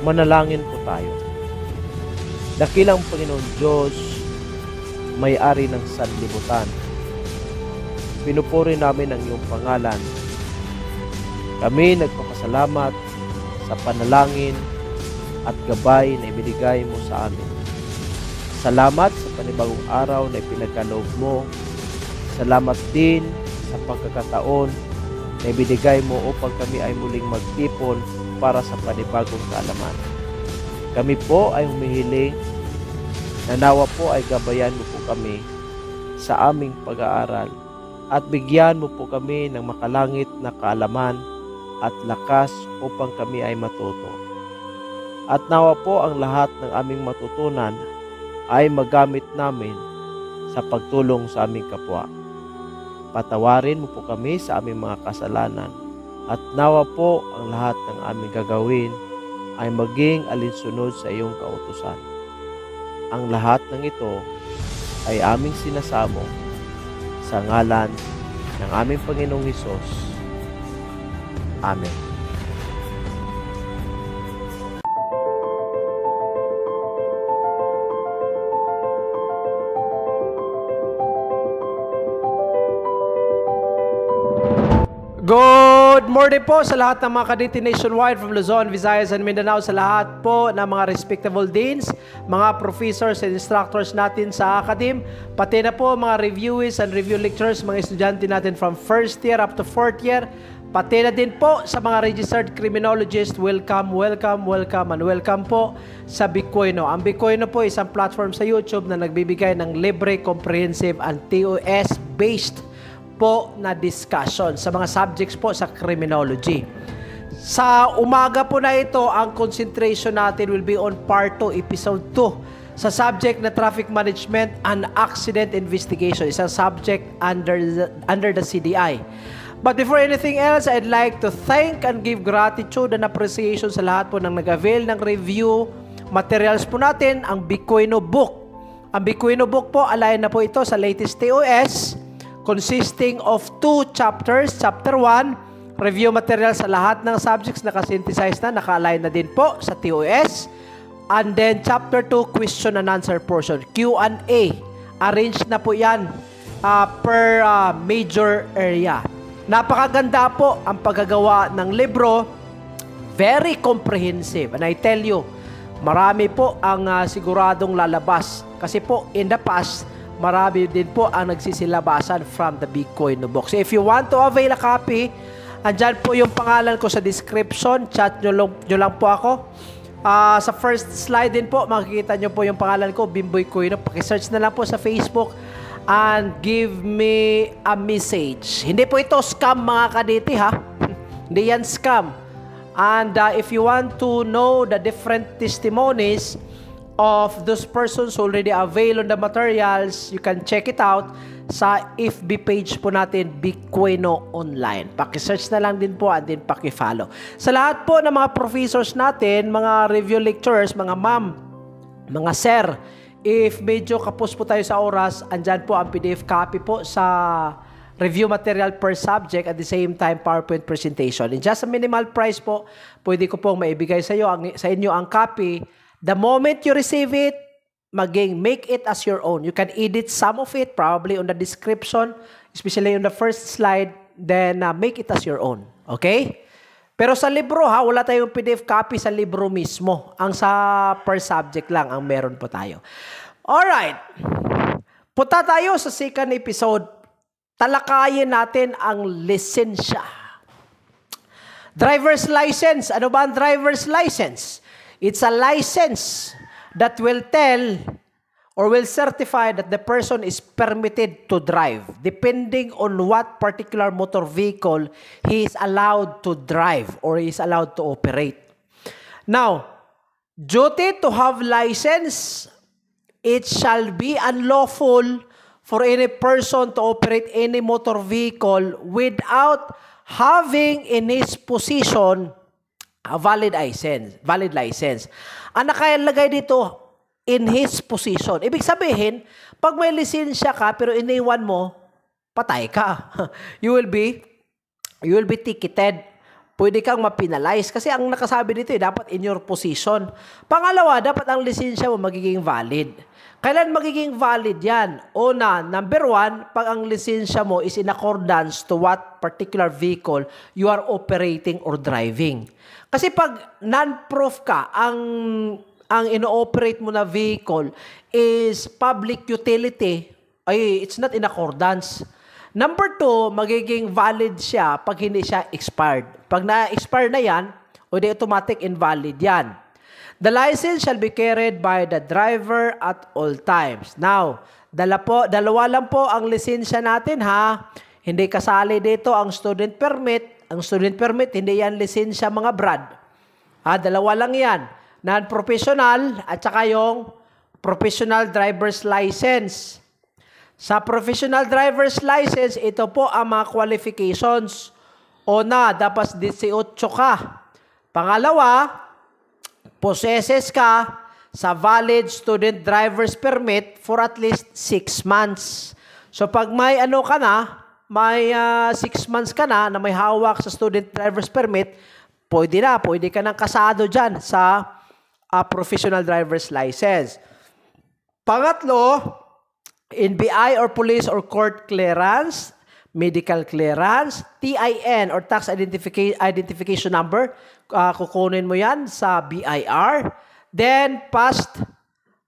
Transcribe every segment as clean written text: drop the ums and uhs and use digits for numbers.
Manalangin po tayo. Dakilang Panginoon Diyos, may-ari ng sanlibutan, pinupuri namin ang iyong pangalan. Kami nagpapasalamat sa panalangin at gabay na ibinigay mo sa amin. Salamat sa panibagong araw na ipinagkaloob mo. Salamat din sa pagkakataon na ibinigay mo upang kami ay muling magtipon para sa panibagong kaalaman. Kami po ay humihiling na nawa po ay gabayan mo po kami sa aming pag-aaral at bigyan mo po kami ng makalangit na kaalaman at lakas upang kami ay matuto. At nawa po ang lahat ng aming matutunan ay magamit namin sa pagtulong sa aming kapwa. Patawarin mo po kami sa aming mga kasalanan at nawa po ang lahat ng aming gagawin ay maging alinsunod sa iyong kautusan. Ang lahat ng ito ay aming sinasamo sa ngalan ng aming Panginoong Hesus. Amen. Good morning po sa lahat ng mga kaditi nationwide from Luzon, Visayas, and Mindanao, sa lahat po ng mga respectable deans, mga professors and instructors natin sa academe, pati na po mga reviewees and review lecturers, mga estudyante natin from first year up to fourth year, pati na din po sa mga registered criminologists. Welcome, welcome, welcome, and welcome po sa Bitcoino. Ang Bitcoino po ay isang platform sa YouTube na nagbibigay ng libre, comprehensive, and TOS-based po na discussion sa mga subjects po sa criminology. Sa umaga po na ito, ang concentration natin will be on part 2, episode 2, sa subject na traffic management and accident investigation. Isang subject under the CDI. But before anything else, I'd like to thank and give gratitude and appreciation sa lahat po ng nag-avail ng review materials po natin, ang Bitcoino book. Ang Bitcoino book po, align na po ito sa latest TOS, consisting of 2 chapters. Chapter 1, review material sa lahat ng subjects na synthesize na, naka-align na din po sa TOS. And then Chapter 2, question and answer portion, Q&A. Arranged na po yan per major area. Napakaganda po ang paggagawa ng libro. Very comprehensive. And I tell you, marami po ang siguradong lalabas. Kasi po, in the past, marami din po ang nagsisilabasan from the Bitcoino book. So if you want to avail a copy, andyan po yung pangalan ko sa description. Chat nyo lang po ako. Sa first slide din po, makikita nyo po yung pangalan ko, Bimboy Coino. Pakisearch na lang po sa Facebook and give me a message. Hindi po ito scam, mga kaditi, ha? Hindi yan scam. And if you want to know the different testimonies of those persons who already avail on the materials, you can check it out sa FB page po natin, Bitcoino Online. Paki-search na lang din po and then paki-follow. Sa lahat po ng mga professors natin, mga review lecturers, mga ma'am, mga sir, if medyo kapos po tayo sa oras, andyan po ang PDF copy po sa review material per subject, at the same time PowerPoint presentation. In just a minimal price po, pwede ko pong maibigay sa inyo ang copy. The moment you receive it, make it as your own. You can edit some of it, probably on the description, especially on the first slide, then make it as your own. Okay? Pero sa libro, ha, wala tayong PDF copy sa libro mismo. Ang sa per subject lang ang meron po tayo. Alright. Punta tayo sa second episode. Talakayin natin ang lisensya. Driver's license. Ano ba ang driver's license? It's a license that will tell or will certify that the person is permitted to drive, depending on what particular motor vehicle he is allowed to drive or is allowed to operate. Now, duty to have license, it shall be unlawful for any person to operate any motor vehicle without having in his possession a valid license. Ang nakalagay dito, in his position. Ibig sabihin, pag may lisensya ka pero iniwan mo, patay ka. You will be ticketed pwede kang ma-penalize kasi ang nakasabi dito dapat in your position. Pangalawa, dapat ang lisensya mo magiging valid. Kailan magiging valid yan? Una, number one, pag ang lisensya mo is in accordance to what particular vehicle you are operating or driving. Kasi pag non-proof ka, ang ino-operate mo na vehicle is public utility, ay it's not in accordance. Number two, magiging valid siya pag hindi siya expired. Pag na-expire na yan, o di automatic invalid yan. The license shall be carried by the driver at all times. Now, dalawa lang po ang lisensya natin ha. Hindi kasali dito ang student permit. Ang student permit, hindi yan lisensya mga brad. Dalawa lang yan. Non-professional at saka yung professional driver's license. Sa professional driver's license, ito po ang mga qualifications. Una, dapat 18 ka. Pangalawa, possesses ka sa valid student driver's permit for at least 6 months. So pag may ano ka na, may 6 months ka na may hawak sa student driver's permit, pwede ka nang kasado dyan sa professional driver's license. Pangatlo, NBI or police or court clearance, medical clearance, TIN or tax identification number, kukunin mo yan sa BIR. Then, past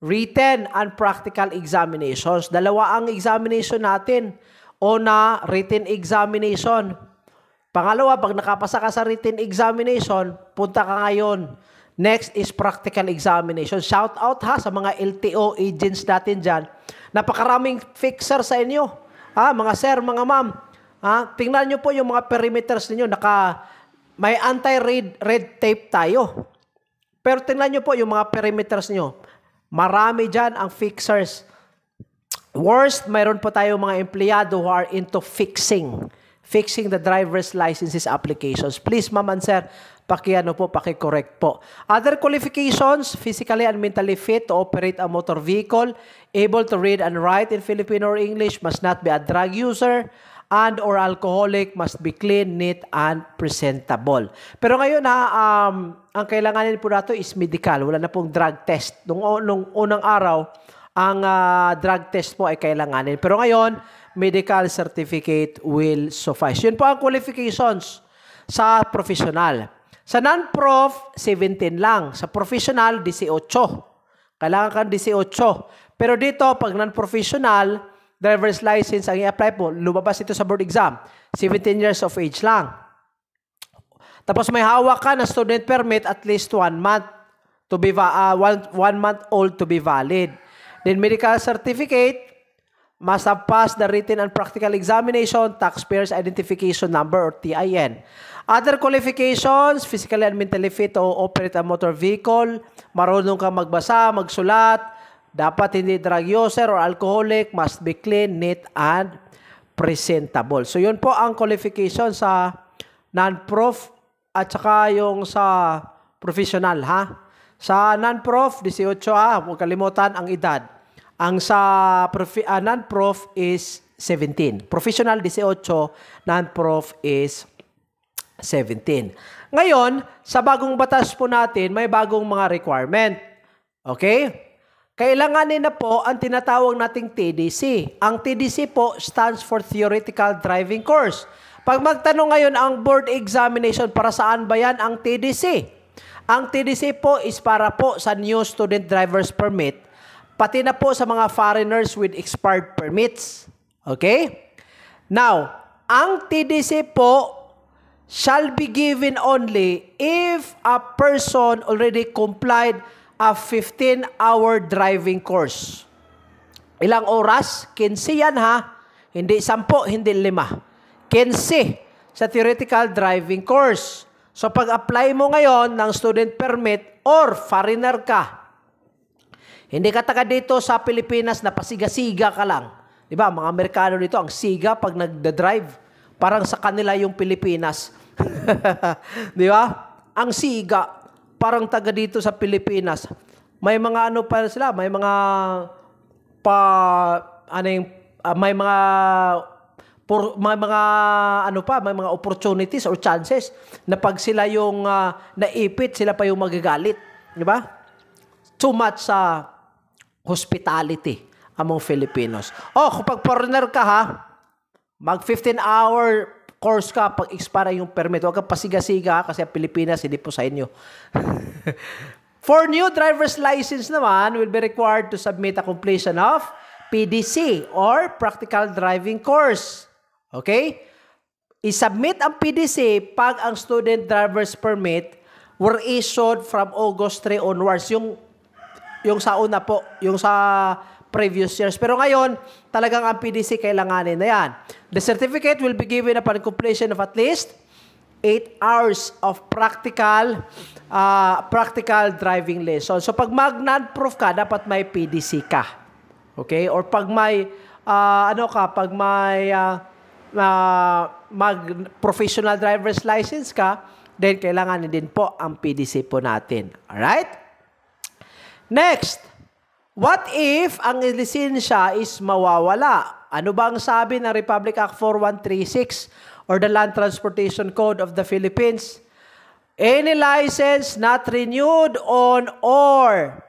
written and practical examinations. Dalawa ang examination natin. Una, written examination. Pangalawa, pag nakapasa ka sa written examination, punta ka ngayon. Next is practical examination. Shout out ha sa mga LTO agents natin dyan. Napakaraming fixer sa inyo. Mga sir, mga ma'am. Tingnan nyo po yung mga perimeters ninyo. May anti-red tape tayo. Pero tingnan nyo po yung mga perimeters nyo. Marami dyan ang fixers. Worst, mayroon po tayo mga empleyado who are into fixing the driver's licenses applications. Please, ma'am and sir, paki-correct po. Other qualifications, physically and mentally fit to operate a motor vehicle, able to read and write in Filipino or English, must not be a drug user, and or alcoholic, must be clean, neat, and presentable. Pero ngayon ang kailanganin po nato is medical. Wala na pong drug test. Nung unang araw, ang drug test po ay kailanganin. Pero ngayon, medical certificate will suffice. Yun po ang qualifications sa professional. Sa non-prof, 17 lang. Sa professional, 18. Kailangan kang 18. Pero dito, pag non-professional, driver's license ang i-apply po, lumabas ito sa board exam. 17 years of age lang. Tapos may hawak ka na student permit at least 1 month to be 1 month old to be valid. Then medical certificate must have passed the written and practical examination, taxpayer's identification number or TIN. Other qualifications, physically and mentally fit to operate a motor vehicle, marunong kang magbasa, magsulat, dapat hindi drug user or alcoholic, must be clean, neat, and presentable. So yun po ang qualification sa non-prof at saka yung sa professional ha. Sa non-prof, 18 huwag kalimutan ang edad. Ang sa non-prof is 17. Professional 18, non-prof is 17. Ngayon, sa bagong batas po natin, may bagong mga requirement. Okay? Kailanganin na po ang tinatawag nating TDC. Ang TDC po stands for Theoretical Driving Course. Pag magtanong ngayon ang board examination, para saan ba yan ang TDC? Ang TDC po is para po sa new student driver's permit, pati na po sa mga foreigners with expired permits. Okay? Now, ang TDC po shall be given only if a person already complied a 15-hour driving course. Ilang oras? 15 yan ha. Hindi 10, hindi 5. 15 sa theoretical driving course. So pag-apply mo ngayon ng student permit or foreigner ka, hindi ka taga dito sa Pilipinas na pasiga-siga ka lang. Di ba? Mga Amerikano dito, ang siga pag nagda-drive, parang sa kanila yung Pilipinas. Di ba? Ang siga, parang taga dito sa Pilipinas. May mga ano pa sila, may mga may mga may mga may mga opportunities or chances na pag sila yung naipit, sila pa yung magagalit, di ba? Too much sa hospitality among Filipinos. Kung pag foreigner ka ha, mag 15-hour course ka pag expire yung permit. Huwag kang pasiga-siga kasi ang Pilipinas hindi po sa inyo. For new driver's license naman, will be required to submit a completion of PDC or Practical Driving Course. Okay? I-submit ang PDC pag ang student driver's permit were issued from August 3 onwards. Yung sa una po, yung sa previous years. Pero ngayon, talagang ang PDC kailanganin na yan. The certificate will be given upon completion of at least 8 hours of practical driving lesson. So pag non-proof ka, dapat may PDC ka. Okay? Or pag may pag may mag-professional driver's license ka, then kailangan din po ang PDC po natin. Alright? Next, what if ang lisensya is mawawala? Ano ba ang sabi ng Republic Act 4136 or the Land Transportation Code of the Philippines? Any license not renewed on or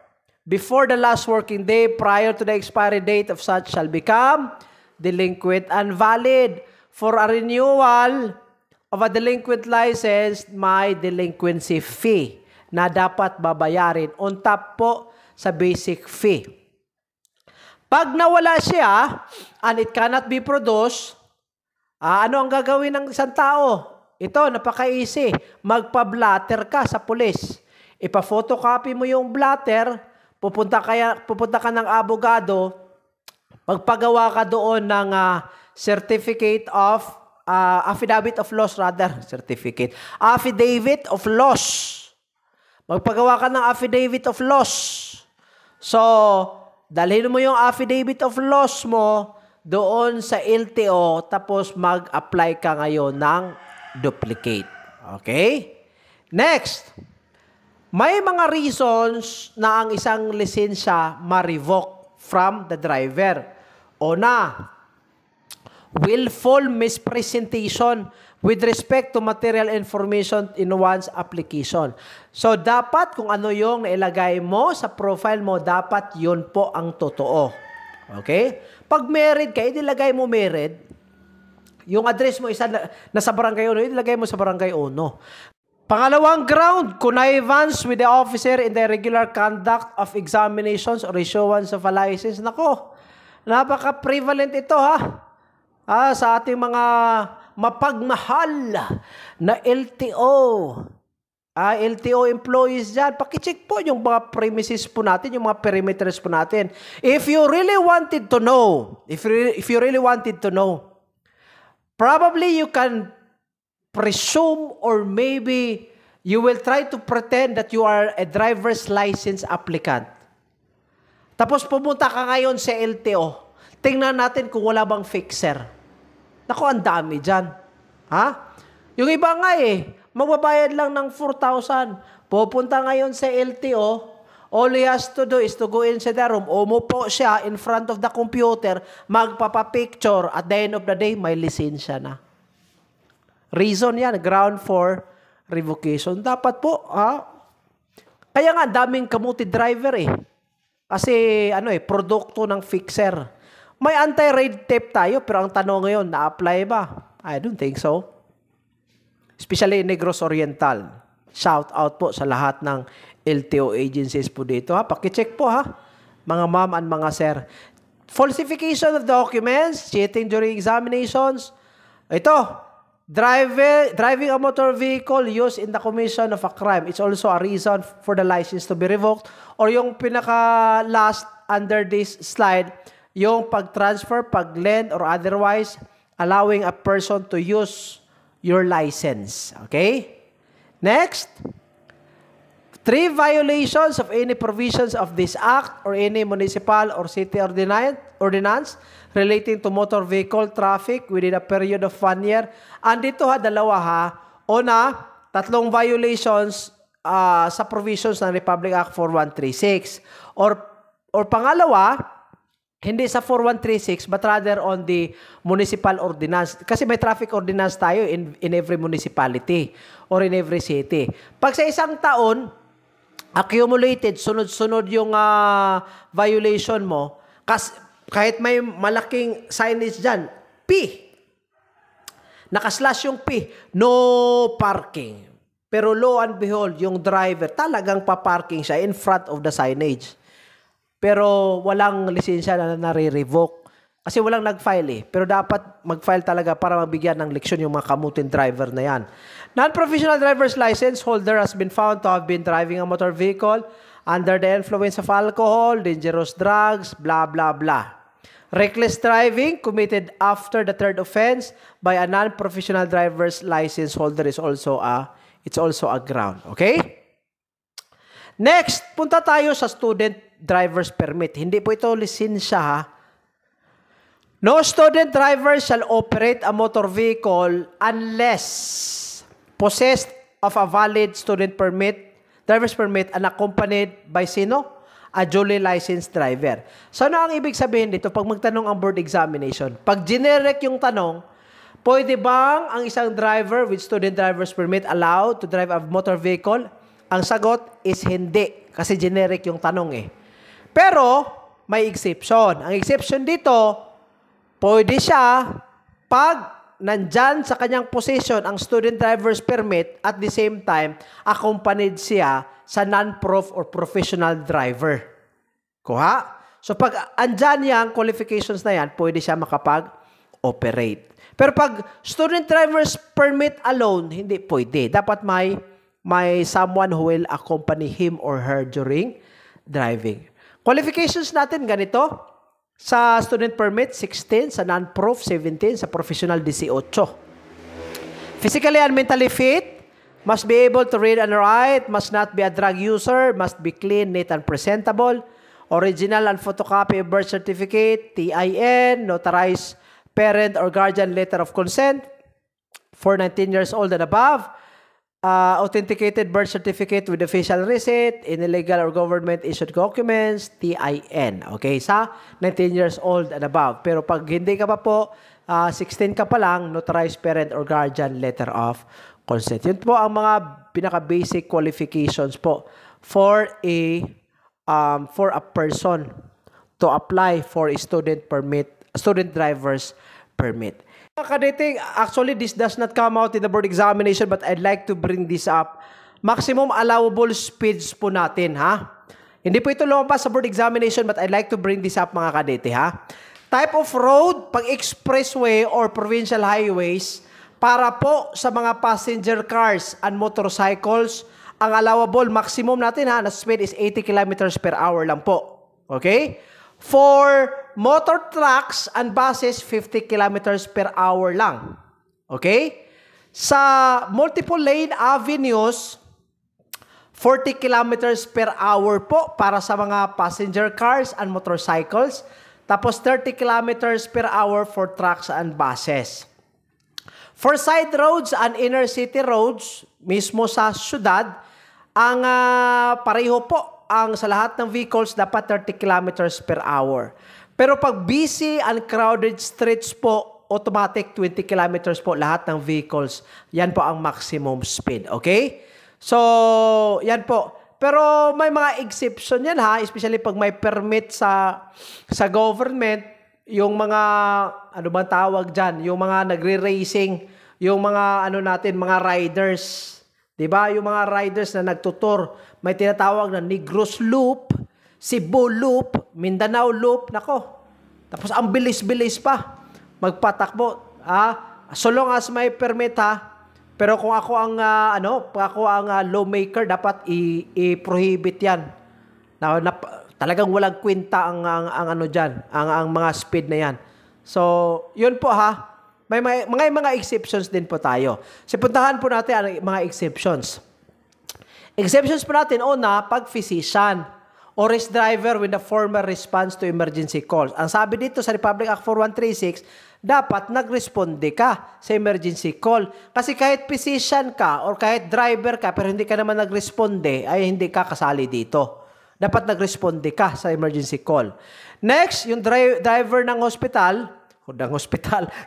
before the last working day prior to the expiry date of such shall become delinquent and valid. For a renewal of a delinquent license, may delinquency fee na dapat babayarin on top po sa basic fee. Pag nawala siya and it cannot be produced, ano ang gagawin ng isang tao? Ito, napaka-easy. Magpa-blatter ka sa pulis. Ipa-photocopy mo yung blatter, pupunta ka ng abogado, magpagawa ka doon ng affidavit of loss. Magpagawa ka ng affidavit of loss. So, dalhin mo yung affidavit of loss mo doon sa LTO, tapos mag-apply ka ngayon ng duplicate. Okay? Next, may mga reasons na ang isang lisensya ma-revoke from the driver. Una, willful mispresentation with respect to material information in one's application. So, dapat kung ano yung nailagay mo sa profile mo, dapat yun po ang totoo. Okay? Pag married ka, ilagay mo married. Yung address mo isa nasa barangay 1, ilagay mo sa barangay 1. Pangalawang ground, connivance with the officer in the regular conduct of examinations or issuance of a license. Nako, napaka-prevalent ito sa ating mga mapagmahal na LTO. LTO employees dyan. Pakicheck po yung mga premises po natin, yung mga perimeters po natin. If you really wanted to know, probably you can presume or maybe you will try to pretend that you are a driver's license applicant. Tapos pumunta ka ngayon sa LTO. Tingnan natin kung wala bang fixer. Naku, ang dami dyan. Yung iba nga magbabayad lang ng 4,000. Pupunta ngayon sa LTO, all he has to do is to go into the room, umupo siya in front of the computer, magpapapicture, at the end of the day, may lisensya na. Reason yan, ground for revocation. Dapat po, kaya nga, daming kamuti driver Kasi, produkto ng fixer. May anti-red tape tayo, pero ang tanong ngayon, na-apply ba? I don't think so. Especially in Negros Oriental. Shout out po sa lahat ng LTO agencies po dito. Pakicheck po mga ma'am and mga sir. Falsification of documents, cheating during examinations. Ito, driving a motor vehicle used in the commission of a crime. It's also a reason for the license to be revoked. Or yung pinaka-last under this slide, yung pag-transfer, pag-lend, or otherwise allowing a person to use your license. Okay? Next, 3 violations of any provisions of this act or any municipal or city ordinance relating to motor vehicle traffic within a period of 1 year. Andito dalawa Una, 3 violations sa provisions ng Republic Act 4136. Or pangalawa, Hindi sa 4136 but rather on the municipal ordinance. Kasi may traffic ordinance tayo in every municipality or in every city. Pag sa isang taon, accumulated, sunod-sunod yung violation mo, kahit may malaking signage dyan, P. Nakaslash yung P. No parking. Pero lo and behold, yung driver, talagang paparking siya in front of the signage. Pero walang lisensya na nare-revoke. Kasi walang nag-file eh. Pero dapat mag-file talaga para mabigyan ng leksyon yung mga kamutin driver na yan. Non-professional driver's license holder has been found to have been driving a motor vehicle under the influence of alcohol, dangerous drugs, blah, blah, blah. Reckless driving committed after the third offense by a non-professional driver's license holder is also a ground. Okay? Next, punta tayo sa student driver's permit. Hindi po ito lisensya ha. No student driver shall operate a motor vehicle unless possessed of a valid student permit, driver's permit and accompanied by sino? A duly licensed driver. So ano ang ibig sabihin dito pag magtanong ang board examination? Pag generic yung tanong, pwede bang ang isang driver with student driver's permit allowed to drive a motor vehicle? Ang sagot is hindi. Kasi generic yung tanong eh. Pero, may exception. Ang exception dito, pwede siya pag nandyan sa kanyang position ang student driver's permit at the same time, accompanied siya sa non-prof or professional driver. Kuha? So, pag andyan yang qualifications na yan, pwede siya makapag-operate. Pero pag student driver's permit alone, hindi pwede. Dapat may someone who will accompany him or her during driving. Qualifications natin ganito. Sa student permit, 16. Sa non-prof, 17. Sa professional, 18. Physically and mentally fit. Must be able to read and write. Must not be a drug user. Must be clean, neat, and presentable. Original and photocopy of birth certificate, TIN, notarized parent or guardian letter of consent for 19 years old and above. Authenticated birth certificate with official receipt, in illegal or government-issued documents, TIN. Okay, sa 19 years old and above. Pero pag hindi ka pa po, 16 ka pa lang, notarized parent or guardian letter of consent. Yun po ang mga pinaka-basic qualifications po for a person to apply for a student driver's permit. Kaditing, actually, this does not come out in the board examination but I'd like to bring this up. Maximum allowable speeds po natin, ha? Hindi po ito lumabas sa board examination but I'd like to bring this up, mga kadete, ha? Type of road, pag expressway or provincial highways, para po sa mga passenger cars and motorcycles, ang allowable maximum natin, ha, na speed is 80 kilometers per hour lang po. Okay? For motor trucks and buses, 50 kilometers per hour lang. Okay? Sa multiple lane avenues, 40 kilometers per hour po para sa mga passenger cars and motorcycles. Tapos 30 kilometers per hour for trucks and buses. For side roads and inner city roads, mismo sa syudad, ang pareho po ang sa lahat ng vehicles dapat 30 kilometers per hour. Pero pag busy and crowded streets po, automatic 20 kilometers po lahat ng vehicles. Yan po ang maximum speed. Okay? So, yan po. Pero may mga exception yan, ha, especially pag may permit sa government, yung mga ano bang tawag diyan, yung mga nagre-racing, yung mga mga riders. 'Di ba? Yung mga riders na nagtutur, may tinatawag na Negros Loop, Cebu Loop, Mindanao Loop, nako. Tapos ang bilis-bilis pa magpatakbo, so long as may permit, ha. Pero kung ako ang lawmaker, dapat i-prohibit 'yan. Talagang walang kwenta ang diyan, ang mga speed na 'yan. So, 'yun po, ha. May mga exceptions din po tayo. So, puntahan po natin ang mga exceptions. Exceptions po natin, una, pag physician or race driver with a formal response to emergency calls. Ang sabi dito sa Republic Act 4136, dapat nagresponde ka sa emergency call. Kasi kahit physician ka or kahit driver ka pero hindi ka naman nagresponde, ay hindi ka kasali dito. dapat nagresponde ka sa emergency call. Next, yung driver ng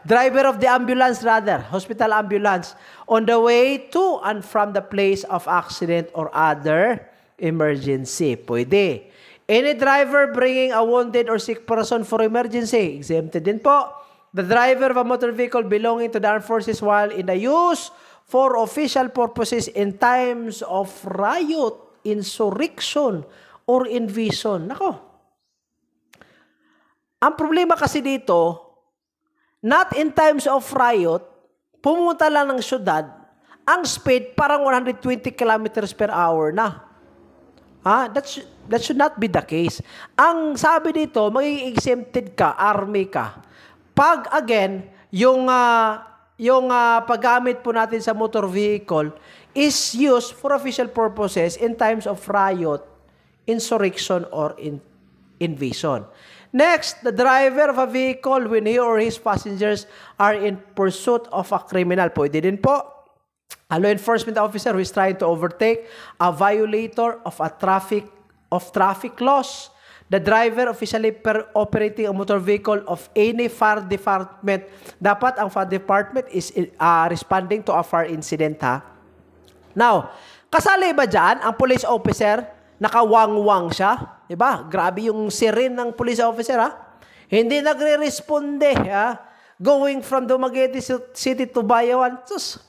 driver of the ambulance rather, hospital ambulance, on the way to and from the place of accident or other emergency. Pwede. Any driver bringing a wounded or sick person for emergency, exempted din po. The driver of a motor vehicle belonging to the armed forces while in the use for official purposes in times of riot, insurrection, or invasion. Nako. Ang problema kasi dito, not in times of riot, pumunta lang ng syudad, ang speed parang 120 kilometers per hour na. That should not be the case. Ang sabi dito, magiging exempted ka, army ka. Pag again, yung paggamit po natin sa motor vehicle is used for official purposes in times of riot, insurrection, or invasion. Next, the driver of a vehicle when he or his passengers are in pursuit of a criminal. Pwede din po. A law enforcement officer who is trying to overtake a violator of traffic laws. The driver officially operating a motor vehicle of any fire department. Dapat ang fire department is responding to a fire incident, ha? Now, kasali ba dyan ang police officer? Nakawangwang siya? Diba? Grabe yung siren ng police officer, ha? Hindi nagre-responde, ha? Going from Dumaguete City to Bayawan. Sus,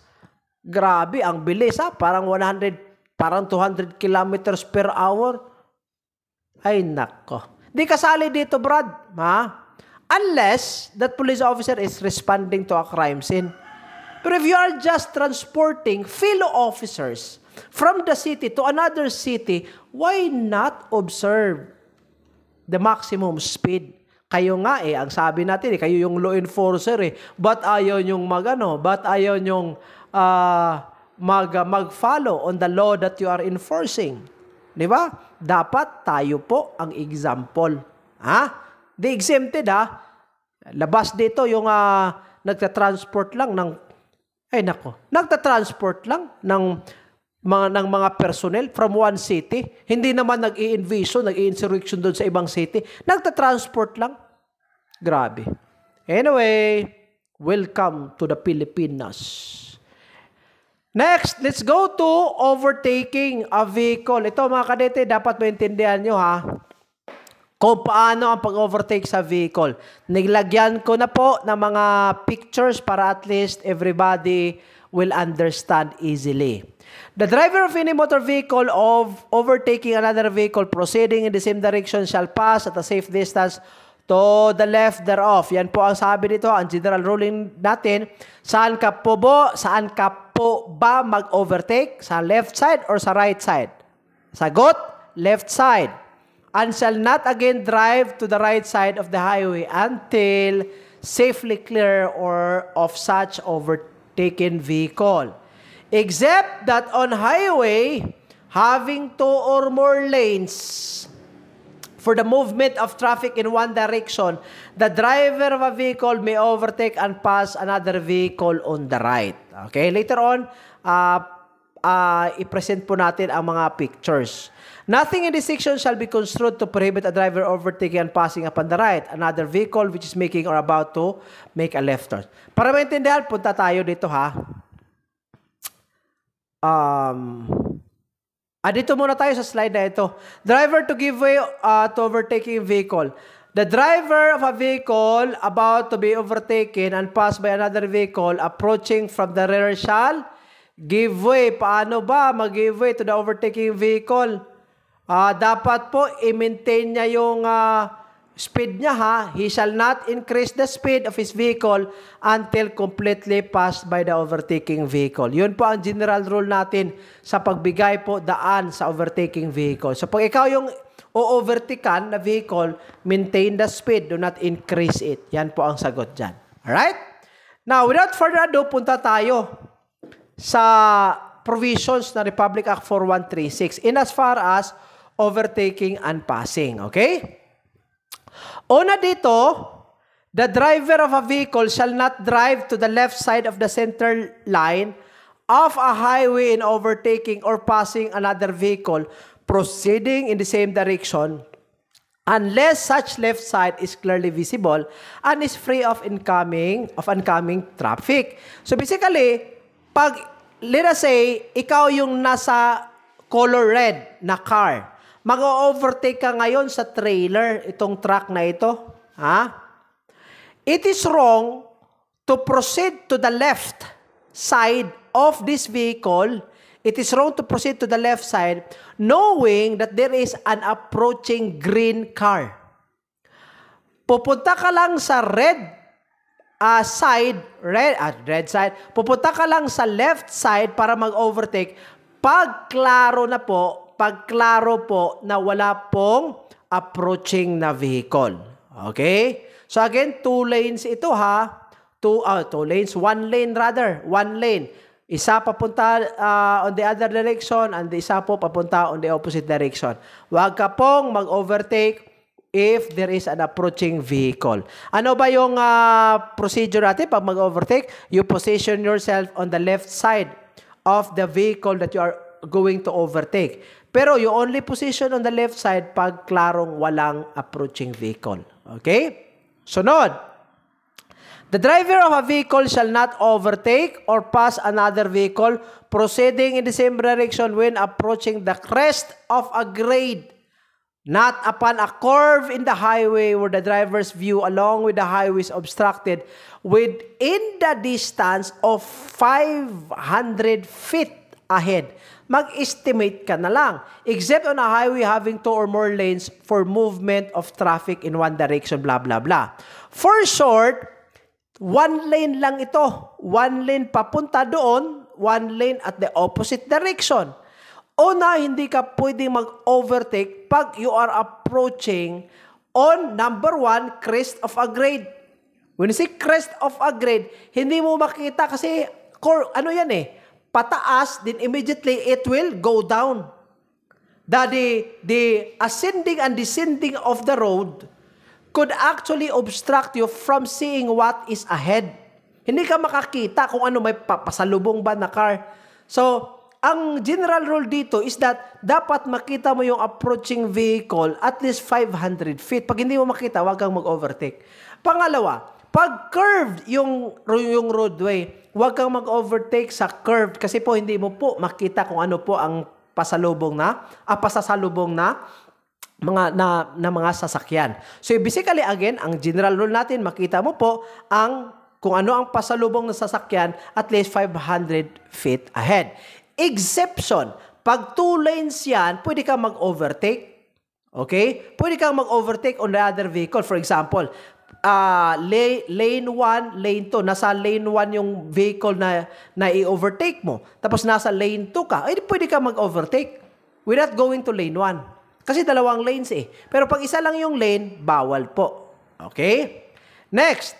grabe, ang bilis, ha? Parang 200 kilometers per hour. Ay, nako. Di kasali dito, Brad. Ha? Unless that police officer is responding to a crime scene. But if you are just transporting fellow officers from the city to another city, why not observe the maximum speed? Kayo nga ang sabi natin kayo yung law enforcer Ba't ayaw nyong ba't ayaw nyong mag-follow on the law that you are enforcing? Di ba? Dapat tayo po ang example. The exempted, labas dito yung nagtatransport lang ng nagtatransport lang ng mga personnel from one city. Hindi naman nag-i-invasion, nag-i-insurrection doon sa ibang city. Nagtatransport lang. Grabe. Anyway, welcome to the Pilipinas. Next, let's go to overtaking a vehicle. Ito mga kadete, dapat maintindihan nyo kung paano ang pag-overtake sa vehicle. Niglagyan ko na po ng mga pictures para at least everybody will understand easily. The driver of any motor vehicle of overtaking another vehicle proceeding in the same direction shall pass at a safe distance to the left thereof. Yan po ang sabi dito, ang general ruling natin. Saan ka po ba mag-overtake? Sa left side or sa right side? Sagot, left side. And shall not again drive to the right side of the highway until safely clear or of such overtaken vehicle. Except that on highway having 2 or more lanes for the movement of traffic in one direction, the driver of a vehicle may overtake and pass another vehicle on the right. Okay, later on, i-present po natin ang mga pictures. Nothing in this section shall be construed to prohibit a driver overtaking and passing upon the right another vehicle which is making or about to make a left turn. Para maintindihan, punta tayo dito dito muna tayo sa slide na ito. Driver to give way to overtaking vehicle. The driver of a vehicle about to be overtaken and passed by another vehicle approaching from the rear shall give way. Paano ba mag-give way to the overtaking vehicle? Dapat po i-maintain niya yung speed niya He shall not increase the speed of his vehicle until completely passed by the overtaking vehicle. Yun po ang general rule natin sa pagbigay po daan sa overtaking vehicle. So pag ikaw yung o-overtaken na vehicle, maintain the speed, do not increase it. Yan po ang sagot dyan. Alright? Now, without further ado, punta tayo sa provisions na Republic Act 4136 in as far as overtaking and passing. Okay? Una dito, the driver of a vehicle shall not drive to the left side of the center line of a highway in overtaking or passing another vehicle, proceeding in the same direction unless such left side is clearly visible and is free of oncoming traffic. So basically, pag let us say ikaw yung nasa color red na car, mag-overtake ka ngayon sa trailer, itong truck na ito, ha? It is wrong to proceed to the left side of this vehicle. It is wrong to proceed to the left side knowing that there is an approaching green car. Pupunta ka lang sa red side. Pupunta ka lang sa left side para mag-overtake pag klaro po na wala pong approaching na vehicle. Okay? So again, 2 lanes ito ha. 2 lanes, 1 lane rather. 1 lane. Isa papunta on the other direction and the isa po papunta on the opposite direction. Huwag ka pong mag-overtake if there is an approaching vehicle. Ano ba yung procedure natin pag mag-overtake? You position yourself on the left side of the vehicle that you are going to overtake. Pero you only position on the left side pag klarong walang approaching vehicle. Okay? Sunod. The driver of a vehicle shall not overtake or pass another vehicle proceeding in the same direction when approaching the crest of a grade, not upon a curve in the highway where the driver's view along with the highway is obstructed within the distance of 500 feet ahead. Mag-estimate ka na lang. Except on a highway having 2 or more lanes for movement of traffic in one direction, blah, blah, blah. For short, 1 lane lang ito. 1 lane papunta doon, 1 lane at the opposite direction. Una, hindi ka pwedeng mag-overtake pag you are approaching on number 1, crest of a grade. When you say crest of a grade, hindi mo makita kasi ano yan pataas, then immediately it will go down. The ascending and descending of the road could actually obstruct you from seeing what is ahead. Hindi ka makakita kung ano may pasalubong ba na car. So, ang general rule dito is that dapat makita mo yung approaching vehicle at least 500 feet. Pag hindi mo makita, huwag kang mag-overtake. Pangalawa, pag curved yung roadway, huwag kang mag-overtake sa curved kasi po hindi mo po makita kung ano po ang pasasalubong na mga sasakyan. So basically again, ang general rule natin, makita mo po kung ano ang pasalubong na sasakyan at least 500 feet ahead. Exception, pag 2 lanes yan, pwede kang mag-overtake. Okay? Pwede kang mag-overtake on the other vehicle. For example, lane 1, lane 2. Nasa lane 1 yung vehicle na i-overtake mo. Tapos nasa lane 2 ka. Ay, pwede kang mag-overtake without going to lane 1. Kasi 2 lanes Pero pag isa lang yung lane, bawal po. Okay? Next.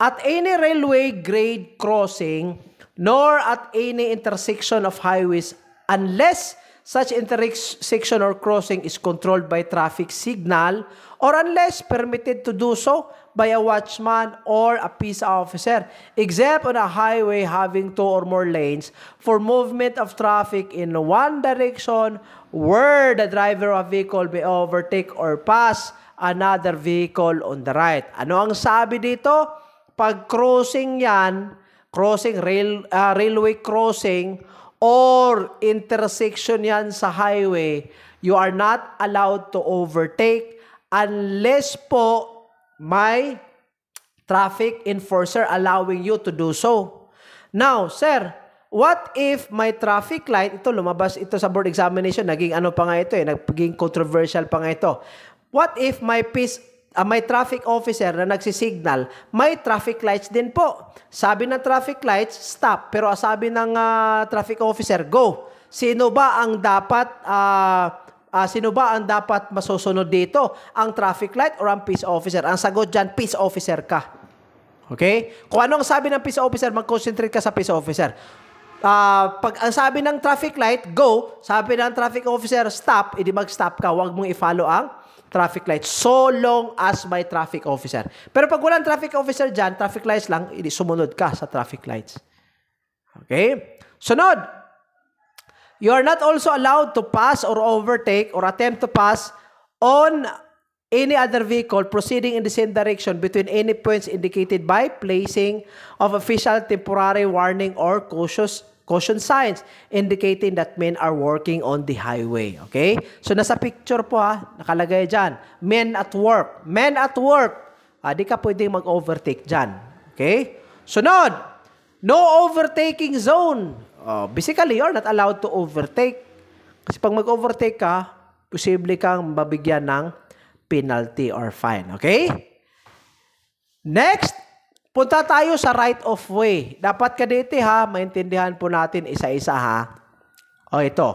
At any railway grade crossing, nor at any intersection of highways, unless such intersection or crossing is controlled by traffic signal, or unless permitted to do so by a watchman or a peace officer, except on a highway having 2 or more lanes for movement of traffic in one direction where the driver of a vehicle may overtake or pass another vehicle on the right. Ano ang sabi dito? Pag crossing yan, railway crossing or intersection yan sa highway, you are not allowed to overtake unless po may traffic enforcer allowing you to do so. Now, sir, what if may traffic light? Ito, lumabas ito sa board examination. Naging ano pa nga ito naging controversial pa nga ito. What if may traffic officer na nagsisignal, may traffic lights din po. Sabi ng traffic lights, stop. Pero sabi ng traffic officer, go. Sino ba ang dapat masusunod dito? Ang traffic light or ang peace officer? Ang sagot dyan, peace officer ka. Okay? Kung anong sabi ng peace officer, mag-concentrate ka sa peace officer. Pag ang sabi ng traffic light, go. Sabi ng traffic officer, stop. Hindi mag-stop ka. Huwag mong i-follow ang traffic light so long as may traffic officer. Pero pag walang traffic officer dyan, traffic lights lang, sumunod ka sa traffic lights. Okay? Sunod. you are not also allowed to pass or overtake or attempt to pass on any other vehicle proceeding in the same direction between any points indicated by placing of official temporary warning or caution signs indicating that men are working on the highway. Okay? So, nasa picture po nakalagay dyan. Men at work. Men at work. Di ka pwedeng mag-overtake dyan. Okay? Sunod, no overtaking zone. Basically, you're not allowed to overtake. Kasi pag mag-overtake ka, posible kang mabigyan ng penalty or fine. Okay? Next, punta tayo sa right of way. Dapat ka dito maintindihan po natin isa-isa ito.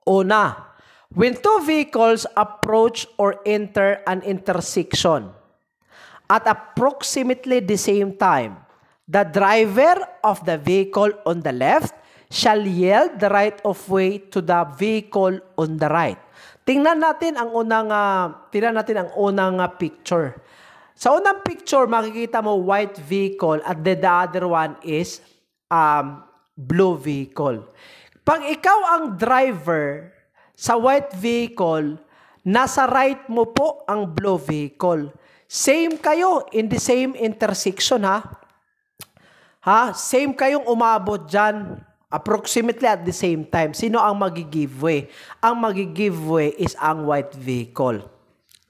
Una, when two vehicles approach or enter an intersection at approximately the same time, the driver of the vehicle on the left shall yield the right of way to the vehicle on the right. Tingnan natin ang unang picture. Sa unang picture, makikita mo white vehicle at the other one is blue vehicle. Pag ikaw ang driver sa white vehicle, nasa right mo po ang blue vehicle. Same kayo in the same intersection Same kayong umabot dyan. Approximately at the same time. Sino ang magi-give way? Ang magi-give way is ang white vehicle.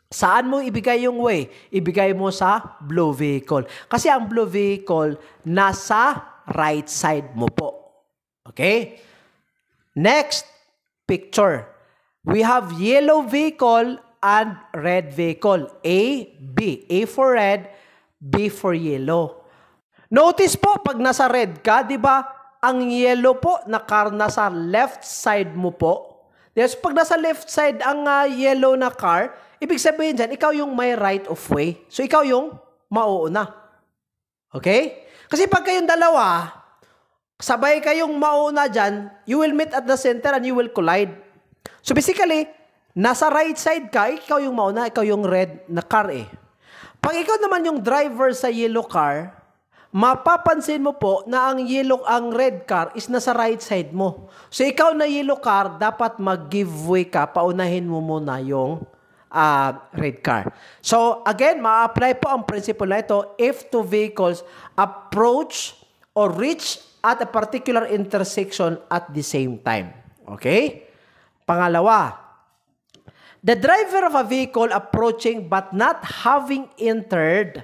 Saan mo ibigay yung way? Ibigay mo sa blue vehicle. Kasi ang blue vehicle, nasa right side mo po. Okay? Next picture. We have yellow vehicle and red vehicle. A, B. A for red, B for yellow. Notice po, pag nasa red ka, di ba? Ang yellow po na car nasa left side mo po. Yes, pag nasa left side ang yellow na car, ibig sabihin dyan, ikaw yung may right of way. So, ikaw yung mauuna. Okay? Kasi pag kayong dalawa, sabay kayong mauuna dyan, you will meet at the center and you will collide. So, basically, nasa right side ka, ikaw yung mauna, ikaw yung red na car Pag ikaw naman yung driver sa yellow car, mapapansin mo po na ang red car is nasa right side mo. So, ikaw na yellow car, dapat mag-give way ka, paunahin mo muna yung red car. So, again, ma-apply po ang principle na ito if two vehicles approach or reach at a particular intersection at the same time. Okay? Pangalawa, the driver of a vehicle approaching but not having entered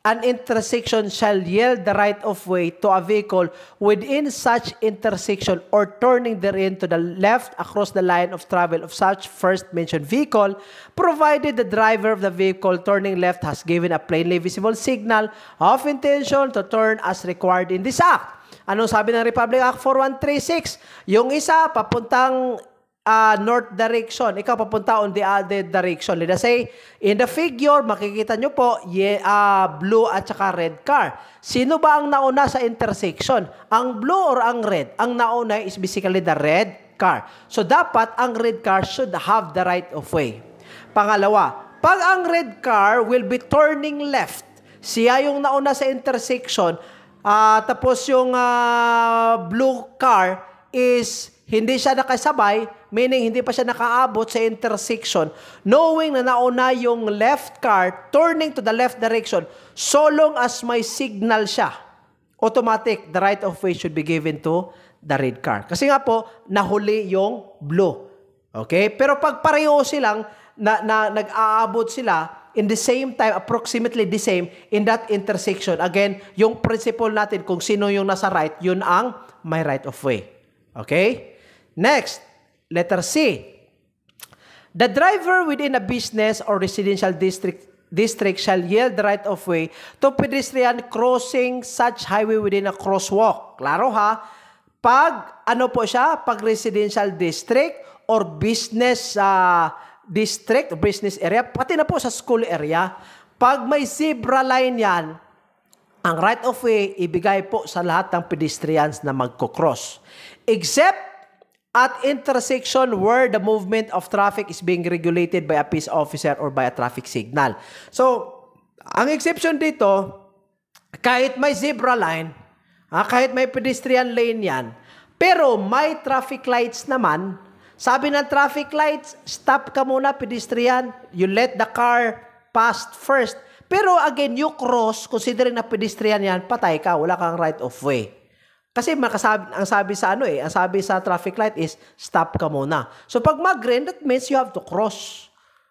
an intersection shall yield the right of way to a vehicle within such intersection or turning therein to the left across the line of travel of such first-mentioned vehicle, provided the driver of the vehicle turning left has given a plainly visible signal of intention to turn as required in this act. Anong sabi ng Republic Act 4136? Yung isa, papuntang north direction. Ikaw papunta on the other direction. Let's say, in the figure, makikita nyo po, blue at saka red car. Sino ba ang nauna sa intersection? Ang blue or ang red? Ang nauna is basically the red car. So, dapat ang red car should have the right of way. Pangalawa, pag ang red car will be turning left, siya yung nauna sa intersection, tapos yung blue car is hindi siya nakasabay, meaning hindi pa siya nakaabot sa intersection, knowing na nauna yung left car, turning to the left direction, so long as may signal siya, automatic, the right of way should be given to the red car. Kasi nga po, nahuli yung blue. Okay? Pero pag pareho silang, nag-aabot sila, in the same time, approximately the same, in that intersection, again, yung principle natin, kung sino yung nasa right, yun ang may right of way. Okay? Next, letter C. The driver within a business or residential district shall yield the right of way to pedestrian crossing such highway within a crosswalk. Klaro Pag, pag residential district or business district, business area, pati na po sa school area, pag may zebra line yan, ang right of way, ibigay po sa lahat ng pedestrians na magkocross. Except at intersection where the movement of traffic is being regulated by a peace officer or by a traffic signal. So, ang exception dito, kahit may zebra line, kahit may pedestrian lane yan, Pero may traffic lights naman. Sabi ng traffic lights, stop ka muna, pedestrian. You let the car pass first. Pero again, you cross, considering na pedestrian yan, patay ka, wala kang right of way. Kasi ang sabi sa traffic light is, stop ka muna. So pag mag-green, that means you have to cross.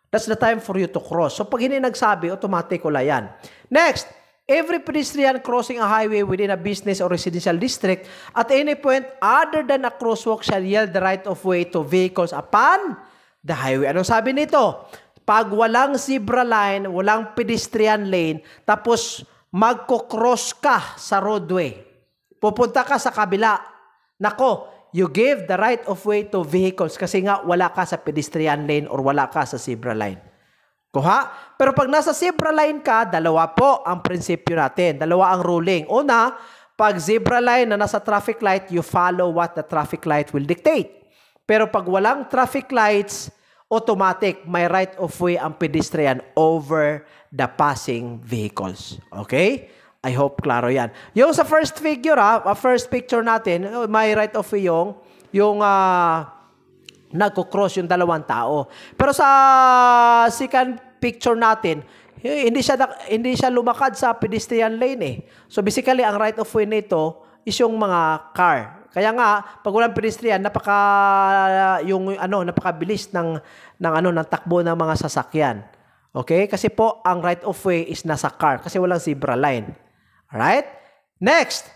That's the time for you to cross. So pag hindi nagsabi, automatic wala yan. Next, every pedestrian crossing a highway within a business or residential district at any point other than a crosswalk shall yield the right of way to vehicles upon the highway. Anong sabi nito? Pag walang zebra line, walang pedestrian lane, tapos magko-cross ka sa roadway, pupunta ka sa kabila, nako, you give the right of way to vehicles kasi nga wala ka sa pedestrian lane or wala ka sa zebra line. Kuha? Pero pag nasa zebra line ka, dalawa po ang prinsipyo natin. Dalawa ang ruling. Una, pag zebra line na nasa traffic light, you follow what the traffic light will dictate. Pero pag walang traffic lights, automatic, may right of way ang pedestrian over the passing vehicles. Okay? I hope klaro yan. Yung sa first figure, first picture natin, may right of way yung nagko-cross yung dalawang tao. Pero sa second picture natin, hindi siya lumakad sa pedestrian lane eh. So basically, ang right of way nito is yung mga car. Kaya nga, pag walang pedestrian, napakabilis ng takbo ng mga sasakyan. Okay? Kasi po, ang right of way is nasa car kasi walang zebra line. Alright? Next.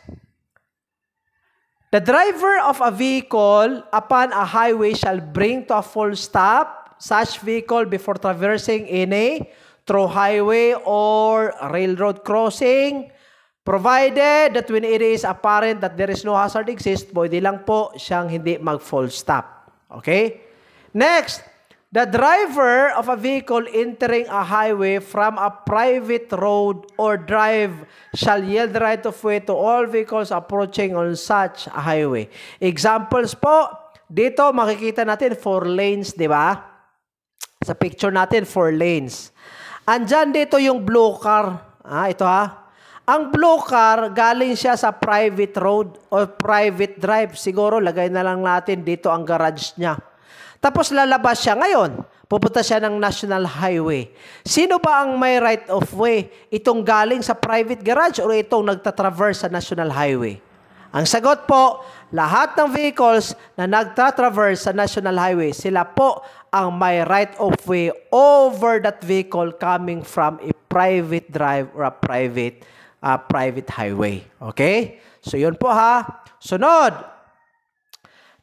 The driver of a vehicle upon a highway shall bring to a full stop such vehicle before traversing any through highway or railroad crossing, provided that when it is apparent that there is no hazard exist, pwede lang po siyang hindi mag-full stop. Okay? Next, the driver of a vehicle entering a highway from a private road or drive shall yield the right of way to all vehicles approaching on such a highway. Examples po, dito makikita natin 4 lanes, di ba? Sa picture natin, 4 lanes. Andyan dito yung blue car. Ito Ang blue car, galing siya sa private road or private drive. Siguro, lagay na lang natin dito ang garage niya. Tapos lalabas siya ngayon. Pupunta siya ng National Highway. Sino ba ang may right of way? Itong galing sa private garage o itong nagtatraverse sa National Highway? Ang sagot po, lahat ng vehicles na nagtatraverse sa National Highway, sila po ang may right of way over that vehicle coming from a private drive or a private highway. Okay? So, yun po Sunod.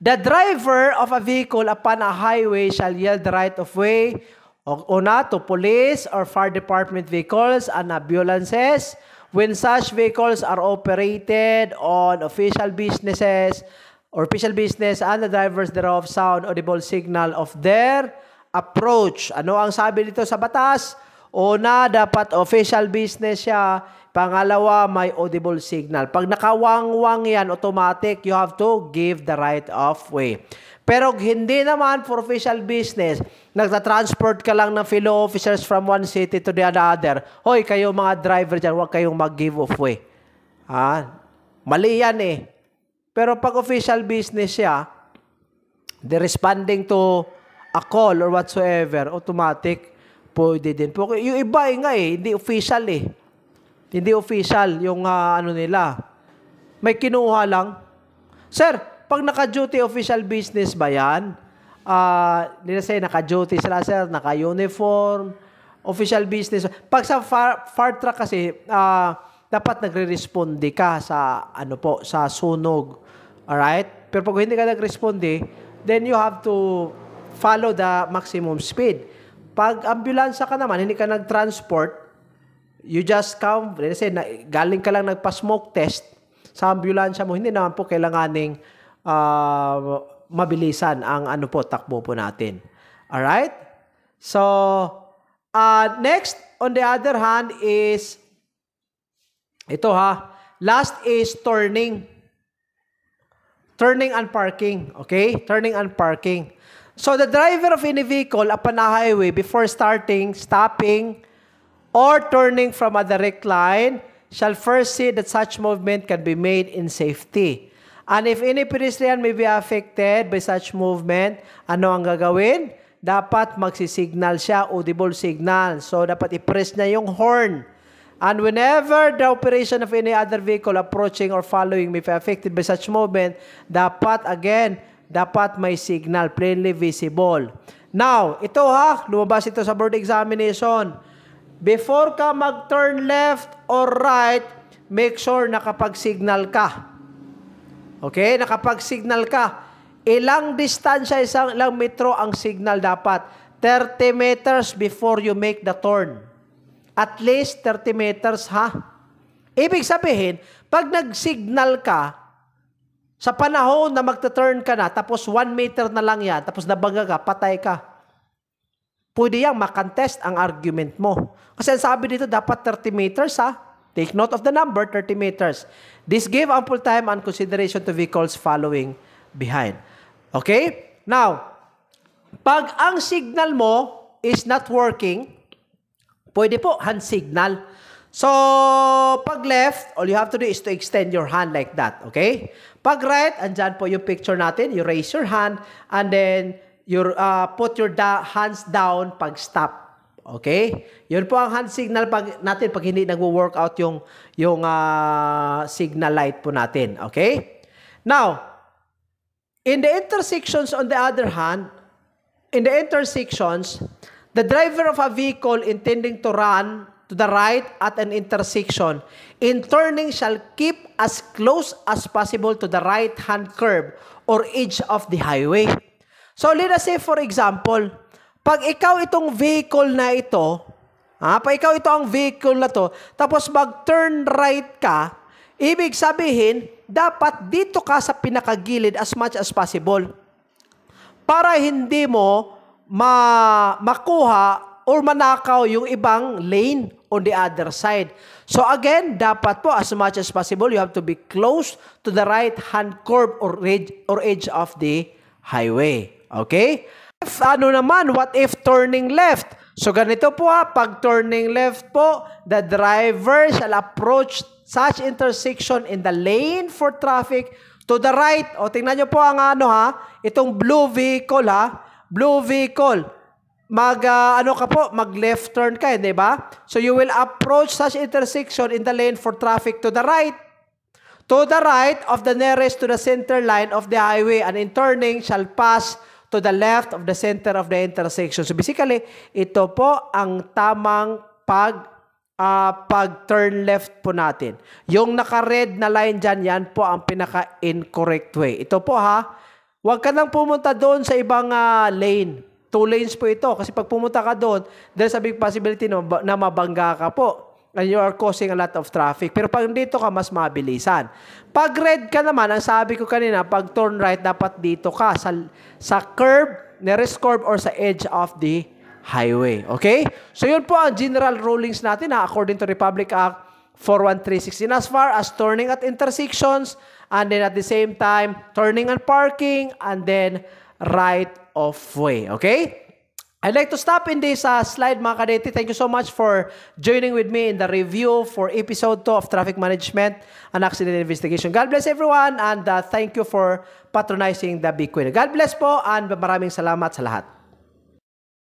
The driver of a vehicle upon a highway shall yield the right of way to police or fire department vehicles and ambulances when such vehicles are operated on official businesses or official business and the drivers thereof sound audible signal of their approach. Ano ang sabi dito sa batas? Una, dapat official business siya. Pangalawa, may audible signal. Pag nakawang-wang yan, automatic, you have to give the right of way. Pero hindi naman for official business, nagta-transport ka lang ng fellow officers from one city to the other. Hoy, kayo mga driver dyan, huwag kayong mag-give of way. Mali yan eh. Pero pag official business siya, they're responding to a call or whatsoever, automatic, pwede din. Yung iba hindi official eh. Hindi official yung nila. May kinuha lang. Sir, pag naka-duty official business ba yan? Let's say naka-duty sila, sir, naka-uniform, official business. Pag sa fire truck kasi, dapat nagre-responde ka sa, sa sunog. Alright? Pero pag hindi ka nagresponde, then you have to follow the maximum speed. Pag ambulansya ka naman, hindi ka nag-transport, you just come, let's say, galing ka lang nagpa-smoke test sa ambulansya mo, hindi naman po kailanganing mabilisan ang takbo po natin. Alright? So, next, on the other hand is, ito last is turning. Turning and parking. Okay? Turning and parking. So, the driver of any vehicle upon a highway before starting, stopping, or turning from a direct line shall first see that such movement can be made in safety. And if any pedestrian may be affected by such movement, ano ang gagawin? Dapat magsisignal siya, audible signal. So, dapat i-press niya yung horn. And whenever the operation of any other vehicle approaching or following may be affected by such movement, dapat may signal, plainly visible. Now, ito lumabas ito sa board examination. Before ka mag-turn left or right, make sure nakapag-signal ka. Okay? Nakapag-signal ka. Ilang distansya, ilang metro ang signal dapat? 30 meters before you make the turn. At least 30 meters, Ibig sabihin, pag nag-signal ka, sa panahon na magta-turn ka na, tapos 1 meter na lang yan, tapos nabaga ka, patay ka. Pwede yang makantest ang argument mo. Kasi sabi dito, dapat 30 meters, Take note of the number, 30 meters. This gave ample time and consideration to vehicles following behind. Okay? Now, pag ang signal mo is not working, pwede po hand signal. So, pag left, all you have to do is to extend your hand like that. Okay? Pag right, andyan po yung picture natin. You raise your hand and then you put your hands down pag stop. Okay? Yun po ang hand signal natin pag hindi nagwo-workout yung signal light po natin. Okay? Now, in the intersections on the other hand, the driver of a vehicle intending to run to the right at an intersection, in turning shall keep as close as possible to the right-hand curb or edge of the highway. So, let us say, for example, pag ikaw itong vehicle na ito, pag ikaw ito ang vehicle na to, tapos mag-turn right ka, ibig sabihin, dapat dito ka sa pinakagilid as much as possible. Para hindi mo makuha or manakaw yung ibang lane on the other side. So again, dapat po as much as possible, you have to be close to the right-hand curb or edge of the highway. Okay? What if turning left? So ganito po pag turning left po, the driver shall approach such intersection in the lane for traffic to the right. O tingnan nyo po ang itong blue vehicle blue vehicle. Mag-left turn ka, di ba? So you will approach such intersection in the lane for traffic to the right. To the right of the nearest to the center line of the highway, and in turning shall pass to the left of the center of the intersection. So basically, ito po ang tamang pag-turn left po natin. Yung naka-red na line dyan, yan po ang pinaka-incorrect way. Ito po huwag ka nang pumunta doon sa ibang lane. 2 lanes po ito. Kasi pag pumunta ka doon, there's a big possibility na mabangga ka po. And you are causing a lot of traffic. Pero pag dito ka, mas mabilisan. Pag red ka naman, ang sabi ko kanina, pag turn right, dapat dito ka sa curb, nearest curb, or sa edge of the highway. Okay? So yun po ang general rulings natin according to Republic Act 41316. As far as turning at intersections, and then at the same time, turning and parking, and then right of way. Okay? I'd like to stop in this slide, mga kadete. Thank you so much for joining with me in the review for episode 2 of Traffic Management and Accident Investigation. God bless everyone and thank you for patronizing the Big Queen. God bless po and maraming salamat sa lahat.